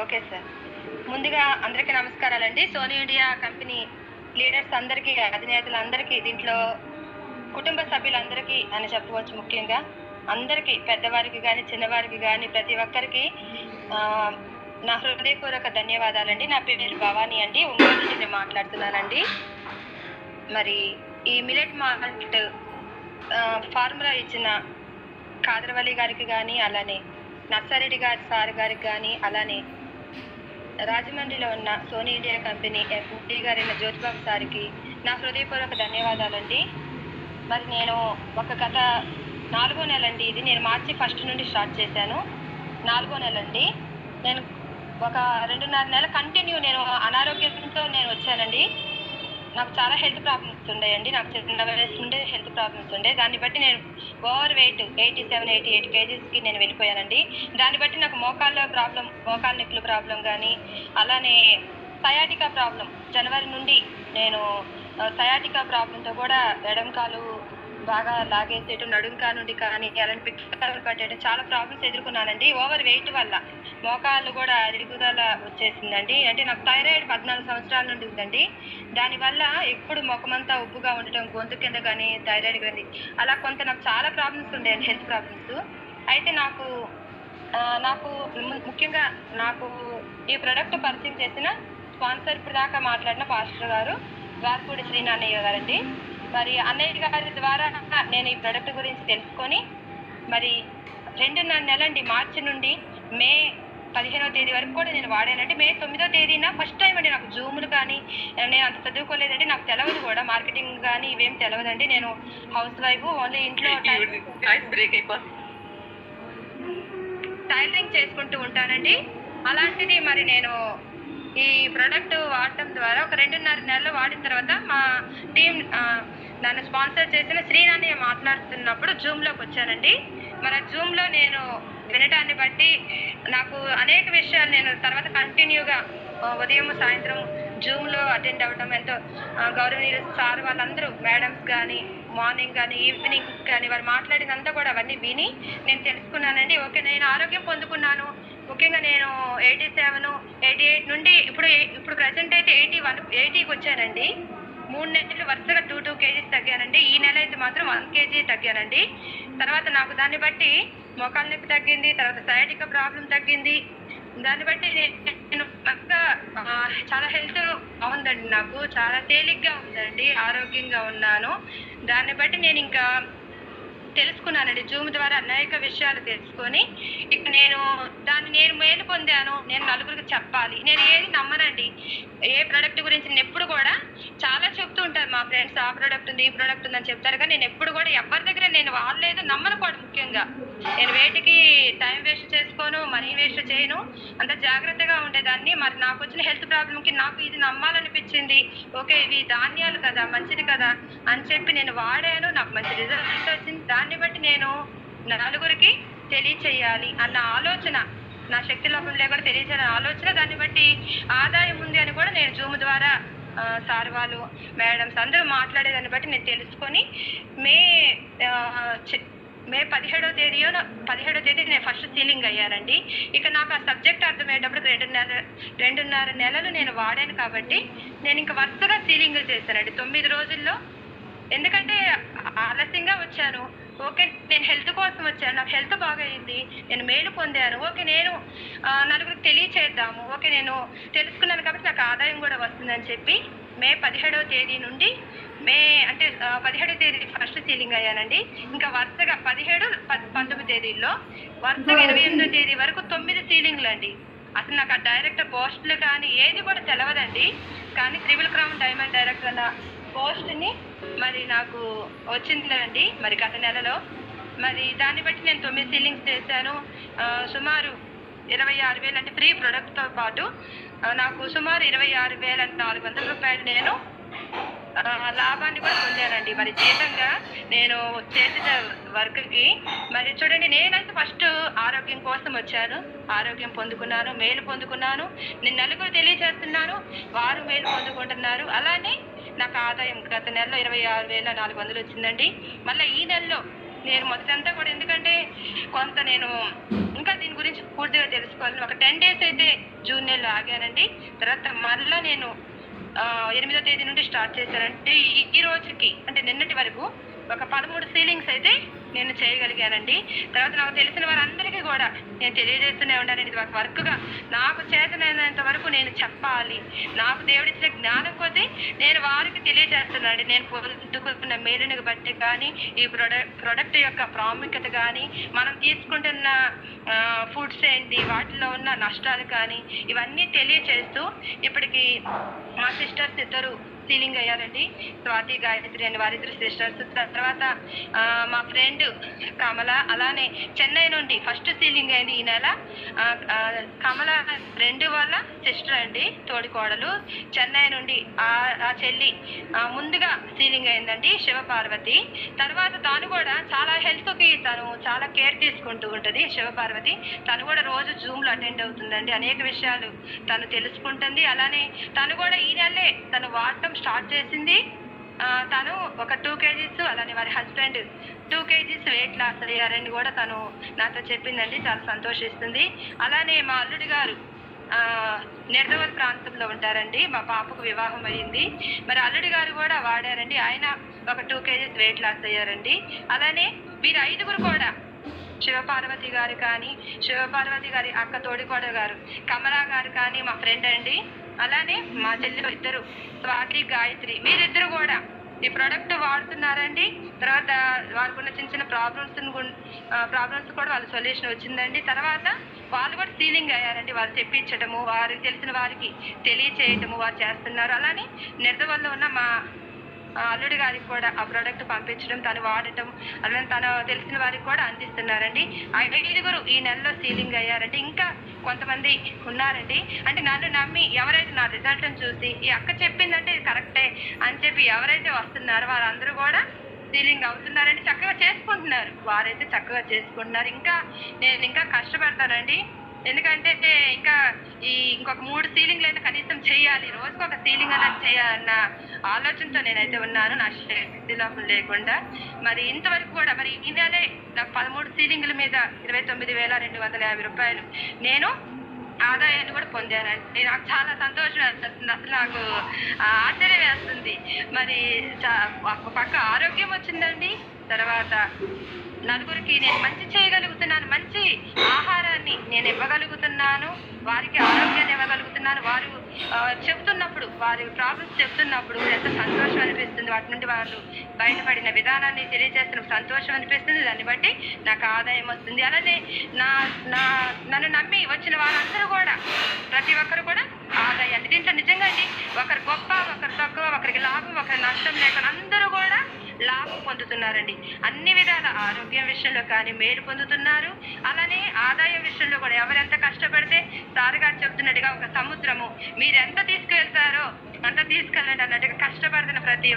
Okay sir. ముందుగా అందరికీ నమస్కారాలండి. సోనీ ఇండియా కంపెనీ లీడర్స్ అందరికీ, అధినేతలందరికీ, దీంట్లో కుటుంబ సభ్యులందరికీ అని చెప్పవచ్చు. ముఖ్యంగా అందరికీ, పెద్దవారికి కానీ చిన్నవారికి కానీ ప్రతి ఒక్కరికి నా హృదయపూర్వక ధన్యవాదాలండి. నా పేరు భవానీ అండి, ఒంగోలు నుంచి నేను మాట్లాడుతున్నానండి. మరి ఈ మిలెట్ మార్కెట్ ఫార్ములా ఇచ్చిన కాదరవల్లి గారికి కానీ, అలానే నర్సారెడ్డి గారి సార్ గారికి కానీ, అలానే రాజమండ్రిలో ఉన్న సోనీ ఇండియా కంపెనీ ఎండి గారైన జ్యోతిబాబు సార్కి నా హృదయపూర్వక ధన్యవాదాలండి. మరి నేను గత 4వ నెలండి ఇది. నేను మార్చి 1 నుండి స్టార్ట్ చేశాను. 4వ నెలండి. నేను ఒక 2.5 నెలల కంటిన్యూ నేను అనారోగ్యంతో నేను వచ్చానండి. నాకు చాలా హెల్త్ ప్రాబ్లమ్స్ ఉండేయండి. నాకు చిన్న వయసు నుండే హెల్త్ ప్రాబ్లమ్స్ ఉండే. దాన్ని బట్టి నేను ఓవర్ వెయిట్ 87-88 కేజీస్కి నేను వెళ్ళిపోయానండి. దాన్ని బట్టి నాకు మోకాళ్ళ నొప్పుల ప్రాబ్లం కానీ, అలానే సయాటికా ప్రాబ్లం జనవరి నుండి నేను సయాటికా ప్రాబ్లంతో కూడా ఎడంకాలు బాగా లాగేసేయటం, నడుంకా నుండి కానీ అలాంటి పిక్కలు కట్టేయడం చాలా ప్రాబ్లమ్స్ ఎదుర్కొన్నానండి. ఓవర్ వెయిట్ వల్ల మోకాళ్ళు కూడా ఎదుగుదల వచ్చేసిందండి. అంటే నాకు థైరాయిడ్ 14 సంవత్సరాల నుండి ఉందండి. దానివల్ల ఎప్పుడు ముఖమంతా ఉబ్బుగా ఉండటం, గొంతు కింద కానీ థైరాయిడ్ కానీ అలా నాకు చాలా ప్రాబ్లమ్స్ ఉండేయండి, హెల్త్ ప్రాబ్లమ్స్. అయితే నాకు ముఖ్యంగా నాకు ఈ ప్రోడక్ట్ పరిచయం చేసిన స్పాన్సర్ ఇప్పుడు దాకా మాట్లాడిన పాస్టర్ గారు వార్పూడి శ్రీనాన్నయ్య గారండి. మరి అన్నయ్య గారి ద్వారా నేను ఈ ప్రోడక్ట్ గురించి తెలుసుకొని మరి 2.5 నెలండి, మార్చి నుండి మే 15వ తేదీ వరకు కూడా నేను వాడానండి. మే 9వ తేదీన ఫస్ట్ టైం అండి. నాకు జూములు కానీ నేను అంత చదువుకోలేదండి, నాకు తెలవదు కూడా, మార్కెటింగ్ కానీ ఇవేం తెలవదండి. నేను హౌస్ వైఫ్, ఓన్లీ ఇంట్లో టైలరింగ్ చేసుకుంటూ ఉంటానండి. అలాంటిది మరి నేను ఈ ప్రోడక్ట్ వాడటం ద్వారా ఒక 2.5 నెలలు వాడిన తర్వాత మా టీం నన్ను స్పాన్సర్ చేసిన శ్రీనాన్నయ్య మాట్లాడుతున్నప్పుడు జూమ్లోకి వచ్చానండి. మరి జూమ్లో నేను వినటాన్ని బట్టి నాకు అనేక విషయాలు నేను తర్వాత కంటిన్యూగా ఉదయం సాయంత్రం జూమ్లో అటెండ్ అవ్వటం, ఎంతో గౌరవనీయులు సార్ వాళ్ళందరూ, మేడమ్స్ కానీ మార్నింగ్ కానీ ఈవినింగ్ కానీ వారు మాట్లాడినంతా కూడా అవన్నీ విని నేను తెలుసుకున్నానండి. ఓకే, నేను ఆరోగ్యం పొందుకున్నాను. ముఖ్యంగా నేను 87, 88 నుండి ఇప్పుడు ప్రజెంట్ అయితే 80కి వచ్చానండి. 3 నెలలు వరుసగా 2 కేజీస్ తగ్గానండి. ఈ నెల అయితే మాత్రం 1 కేజీ తగ్గానండి. తర్వాత నాకు దాన్ని బట్టి మోకాళ్ళ నొప్పి తగ్గింది, తర్వాత సయాటికా ప్రాబ్లం తగ్గింది. దాన్ని బట్టి నేను చాలా హెల్త్ బాగుందండి. నాకు చాలా తేలిగ్గా ఉందండి, ఆరోగ్యంగా ఉన్నాను. దాన్ని బట్టి నేను ఇంకా తెలుసుకున్నానండి. జూమ్ ద్వారా అనేక విషయాలు తెలుసుకొని ఇక నేను మేలు పొందాను, నేను నలుగురికి చెప్పాలి. నేను ఏది నమ్మనండి. ఏ ప్రోడక్ట్ గురించి నేను ఎప్పుడు కూడా, చాలా చెప్తూ ఉంటారు మా ఫ్రెండ్స్, ఆ ప్రోడక్ట్ ఉంది, ఈ ప్రోడక్ట్ ఉందని చెప్తారు, కానీ నేను ఎప్పుడు కూడా ఎవరి దగ్గర నేను వాడలేదు, నమ్మను కూడా. ముఖ్యంగా నేను వేటికి టైం వేస్ట్ చేసుకోను, మనీ వేస్ట్ చేయను, అంత జాగ్రత్తగా ఉండేదాన్ని. మరి నాకు వచ్చిన హెల్త్ ప్రాబ్లంకి నాకు ఇది నమ్మాలనిపించింది. ఓకే, ఇవి ధాన్యాలు కదా, మంచిది కదా అని చెప్పి నేను వాడాను. నాకు మంచి రిజల్ట్ వచ్చింది. దాన్ని బట్టి నేను నలుగురికి తెలియచేయాలి అన్న ఆలోచన, నా శక్తి లోపం లేకుండా తెలియచేయాలన్న ఆలోచన, దాన్ని బట్టి ఆదాయం ఉంది అని కూడా నేను జూమ్ ద్వారా సార్ వాళ్ళు, మేడమ్స్ అందరూ మాట్లాడేదాన్ని బట్టి నేను తెలుసుకొని మే 17వ తేదీ నేను ఫస్ట్ సీలింగ్ అయ్యానండి. ఇక నాకు ఆ సబ్జెక్ట్ అర్థమయ్యేటప్పుడు 2.5 నెలలు నేను వాడాను కాబట్టి నేను ఇంకా వరుసగా సీలింగ్లు చేశానండి 9 రోజుల్లో. ఎందుకంటే ఆలస్యంగా వచ్చాను. ఓకే, నేను హెల్త్ కోసం వచ్చాను, నాకు హెల్త్ బాగయింది, నేను మేలు పొందాను. ఓకే, నేను నలుగురికి తెలియచేద్దాము. ఓకే, నేను తెలుసుకున్నాను కాబట్టి నాకు ఆదాయం కూడా వస్తుందని చెప్పి మే 17వ తేదీ నుండి 17వ తేదీ ఫస్ట్ సీలింగ్ అయ్యానండి. ఇంకా వరుసగా 17, 19 తేదీల్లో వరుసగా 28వ తేదీ వరకు 9 సీలింగ్లు అండి. అసలు నాకు ఆ డైరెక్టర్ పోస్టులు కానీ ఏది కూడా తెలవదండి. కానీ త్రిబుల్ క్రౌన్ డైమండ్ డైరెక్టర్ అన్న పోస్ట్ని మరి నాకు వచ్చిందండి మరి గత నెలలో. మరి దాన్ని బట్టి నేను 9 సీలింగ్స్ చేశాను. సుమారు 26,000 అంటే ఫ్రీ ప్రొడక్ట్తో పాటు నాకు సుమారు 26,400 రూపాయలు నేను లాభాన్ని కూడా పొందానండి. మరి జీతంగా నేను చేసిన వర్క్కి. మరి చూడండి, నేనైతే ఫస్ట్ ఆరోగ్యం కోసం వచ్చాను, ఆరోగ్యం పొందుకున్నాను, మేలు పొందుకున్నాను. నేను నలుగురు తెలియజేస్తున్నాను, వారు మేలు పొందుకుంటున్నారు. అలానే నాకు ఆదాయం గత నెలలో 26,400 వచ్చిందండి. మళ్ళీ ఈ నెలలో నేను మొదటంతా కూడా, ఎందుకంటే కొంత నేను ఇంకా దీని గురించి పూర్తిగా తెలుసుకోవాలని ఒక 10 డేస్ అయితే జూన్ నెలలో ఆగానండి. తర్వాత మరలా నేను 8వ తేదీ నుండి స్టార్ట్ చేశానంటే ఈ రోజుకి అంటే నిన్నటి వరకు ఒక 13 సీలింగ్స్ అయితే నేను చేయగలిగానండి. తర్వాత నాకు తెలిసిన వారందరికీ కూడా నేను తెలియజేస్తూనే ఉంటానండి. ఇది ఒక వర్క్గా నాకు చేతనైనంత వరకు నేను చెప్పాలి. నాకు దేవుడిచ్చిన జ్ఞానం కొద్దీ నేను వారికి తెలియజేస్తున్నానండి. నేను పొందుకున్న మేలుని బట్టి కానీ ఈ ప్రొడక్ట్ యొక్క ప్రాముఖ్యత కానీ మనం తీసుకుంటున్న ఫుడ్స్ ఏంటి వాటిలో ఉన్న నష్టాలు కానీ ఇవన్నీ తెలియచేస్తూ ఇప్పటికి మా సిస్టర్స్ ఇద్దరు సీలింగ్ అయ్యారండి. స్వాతి, గాయత్రి అని వారిద్దరు సిస్టర్స్. తర్వాత మా ఫ్రెండ్ కమల అలానే చెన్నై నుండి ఫస్ట్ సీలింగ్ అయింది ఈ నెల. కమల ఫ్రెండ్ వాళ్ళ సిస్టర్ అండి, తోడికోడలు. చెన్నై నుండి ఆ చెల్లి ముందుగా సీలింగ్ అయిందండి, శివపార్వతి. తర్వాత తను కూడా చాలా హెల్త్కి తను చాలా కేర్ తీసుకుంటూ ఉంటుంది శివపార్వతి. తను కూడా రోజు జూమ్లో అటెండ్ అవుతుందండి, అనేక విషయాలు తను తెలుసుకుంటుంది. అలానే తను కూడా ఈ నెలే తను వాడటం స్టార్ట్ చేసింది. తను ఒక 2 kgs అలానే వారి హస్బెండ్ 2 kgs వెయిట్ లాస్ అయ్యారని కూడా తను నాతో చెప్పిందండి. చాలా సంతోషిస్తుంది. అలానే మా అల్లుడి గారు నిర్దవల్ ప్రాంతంలో ఉంటారండి. మా పాపకు వివాహం అయ్యింది. మరి అల్లుడి గారు కూడా వాడారండి. ఆయన ఒక 2 kgs వెయిట్ లాస్ అయ్యారండి. అలానే వీరు 5గురు కూడా శివపార్వతి గారు కానీ, శివపార్వతి గారి అక్క తోడికోడ గారు కమలా గారు కానీ మా ఫ్రెండ్ అండి. అలానే మా చెల్లి ఇద్దరు స్వాతి, గాయత్రి, వీరిద్దరు కూడా ఈ ప్రోడక్ట్ వాడుతున్నారండి. తర్వాత వారికి ఉన్న చిన్న చిన్న ప్రాబ్లమ్స్ కూడా వాళ్ళ సొల్యూషన్ వచ్చిందండి. తర్వాత వాళ్ళు కూడా సీలింగ్ అయ్యారండి. వాళ్ళు చెప్పించడము, వారికి తెలిసిన వారికి తెలియచేయటము వారు చేస్తున్నారు. అలానే నిర్దవల్లో ఉన్న మా అల్లుడి గారికి కూడా ఆ ప్రోడక్ట్ పంపించడం, తను వాడటం, అలానే తను తెలిసిన వారికి కూడా అందిస్తున్నారండి. 5గురు ఈ నెలలో సీలింగ్ అయ్యారండి. ఇంకా కొంతమంది ఉన్నారండి. అంటే నన్ను నమ్మి ఎవరైతే నా రిజల్ట్ని చూసి ఈ అక్క చెప్పిందంటే ఇది కరెక్టే అని చెప్పి ఎవరైతే వస్తున్నారో వారందరూ కూడా సీలింగ్ అవుతున్నారండి. చక్కగా చేసుకుంటున్నారు. వారైతే చక్కగా చేసుకుంటున్నారు. నేను ఇంకా కష్టపడతానండి. ఎందుకంటే ఇంకా ఇంకొక 3 సీలింగ్లు అయితే కనీసం చేయాలి. రోజుకు ఒక సీలింగ్ అనేది చేయాలన్న ఆలోచనతో నేనైతే ఉన్నాను, నా శక్తి లోపం లేకుండా. మరి ఇంతవరకు కూడా మరి ఈ నెలే నాకు 13 సీలింగ్ల మీద 29,250 రూపాయలు నేను ఆదాయాన్ని కూడా పొందానండి. నాకు చాలా సంతోషం వేస్తుంది. అసలు నాకు ఆశ్చర్యం వేస్తుంది. మరి ఒక పక్క ఆరోగ్యం వచ్చిందండి. తర్వాత నలుగురికి నేను మంచి చేయగలుగుతున్నాను, మంచి ఆహారాన్ని నేను ఇవ్వగలుగుతున్నాను, వారికి ఆరోగ్యాన్ని ఇవ్వగలుగుతున్నాను. వారు చెప్తున్నప్పుడు, వారి ప్రాబ్లమ్స్ చెప్తున్నప్పుడు ఎంత సంతోషం అనిపిస్తుంది. వాటి నుండి వాళ్ళు బయటపడిన విధానాన్ని తెలియజేస్తున్న సంతోషం అనిపిస్తుంది. దాన్ని బట్టి నాకు ఆదాయం వస్తుంది. అలానే నన్ను నమ్మి వచ్చిన వాళ్ళందరూ కూడా ప్రతి ఒక్కరు కూడా ఆదాయాన్ని, దీంట్లో నిజంగా అండి ఒకరు గొప్ప, ఒకరు తక్కువ, ఒకరికి లాభం, ఒకరి నష్టం లేకుండా అందరూ కూడా లాభం పొందుతున్నారండి. అన్ని విధాల ఆరోగ్యం విషయంలో కానీ మేలు పొందుతున్నారు. అలానే ఆదాయం విషయంలో కూడా ఎవరెంత కష్టపడితే సార్ గారు చెప్తున్నట్టుగా ఒక సముద్రము మీరు ఎంత తీసుకువెళ్తారో అంత తీసుకెళ్ళండి అన్నట్టుగా కష్టపడుతున్న ప్రతి